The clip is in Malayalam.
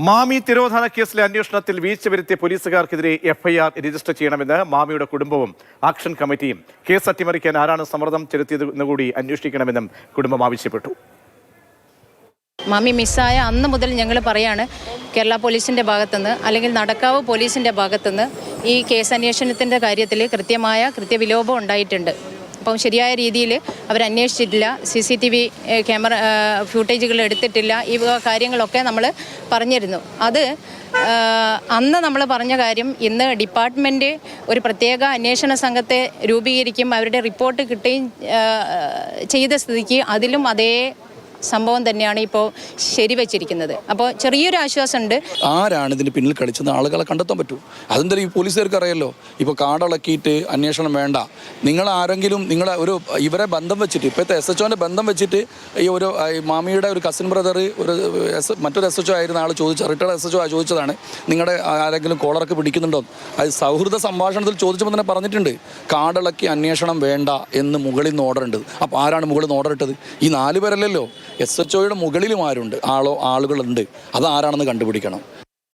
മാമി തിരോധാന കേസിലെ അന്വേഷണത്തിൽ വീഴ്ച വരുത്തിയ പോലീസുകാർക്കെതിരെ എഫ്ഐആർ രജിസ്റ്റർ ചെയ്യണമെന്ന് മാമിയുടെ കുടുംബവും ആക്ഷൻ കമ്മിറ്റിയും കേസ് അട്ടിമറിക്കാൻ ആരാണ് സമ്മർദ്ദം ചെലുത്തിയതെന്ന് കൂടി അന്വേഷിക്കണമെന്നും കുടുംബം ആവശ്യപ്പെട്ടു. മാമി മിസ്സായ അന്ന് മുതൽ ഞങ്ങൾ പറയാണ് കേരള പോലീസിൻ്റെ ഭാഗത്തുനിന്ന് അല്ലെങ്കിൽ നടക്കാവ് പോലീസിൻ്റെ ഭാഗത്തുനിന്ന് ഈ കേസ് അന്വേഷണത്തിൻ്റെ കാര്യത്തിൽ കൃത്യവിലോപം ഉണ്ടായിട്ടുണ്ട്. അപ്പം ശരിയായ രീതിയിൽ അവരന്വേഷിച്ചിട്ടില്ല, CCTV ക്യാമറ ഫൂട്ടേജുകൾ എടുത്തിട്ടില്ല, ഈ കാര്യങ്ങളൊക്കെ നമ്മൾ പറഞ്ഞിരുന്നു. അത് അന്ന് നമ്മൾ പറഞ്ഞ കാര്യം ഇന്ന് ഡിപ്പാർട്ട്മെൻറ്റ് ഒരു പ്രത്യേക അന്വേഷണ സംഘത്തെ രൂപീകരിക്കും, അവരുടെ റിപ്പോർട്ട് കിട്ടുകയും ചെയ്ത സ്ഥിതിക്ക് അതിലും അതേ സംഭവം തന്നെയാണ് ഇപ്പോൾ ശരിവെച്ചിരിക്കുന്നത്. അപ്പോൾ ചെറിയൊരു ആശ്വാസമുണ്ട്. ആരാണ് ഇതിന് പിന്നിൽ കളിച്ചത് ആളുകളെ കണ്ടെത്താൻ പറ്റൂ. അതെന്തായാലും ഈ പോലീസുകാർക്ക് അറിയാമല്ലോ. ഇപ്പോൾ കാടളക്കിയിട്ട് അന്വേഷണം വേണ്ട, നിങ്ങൾ ആരെങ്കിലും ഇവരെ ബന്ധം വെച്ചിട്ട് ഇപ്പോഴത്തെ SHOൻ്റെ ബന്ധം വെച്ചിട്ട് ഈ മാമിയുടെ ഒരു കസിൻ ബ്രദർ മറ്റൊരു SHO ആയിരുന്ന ആൾ റിട്ടയർഡ് SHO ചോദിച്ചതാണ്, നിങ്ങളുടെ ആരെങ്കിലും കോളറൊക്കെ പിടിക്കുന്നുണ്ടോ. അത് സൗഹൃദ സംഭാഷണത്തിൽ ചോദിച്ചപ്പോൾ തന്നെ പറഞ്ഞിട്ടുണ്ട്, കാടളക്കി അന്വേഷണം വേണ്ട എന്ന് മുകളിൽ നിന്ന് ഓർഡർ ഉണ്ട്. അപ്പോൾ ആരാണ് മുകളിൽ നിന്ന് ഓർഡർ ഇട്ടത്? ഈ 4 പേരല്ലല്ലോ. SHOയുടെ മുകളിലും ആരുണ്ട്, ആളുകളുണ്ട്. അതാരാണെന്ന് കണ്ടുപിടിക്കണം.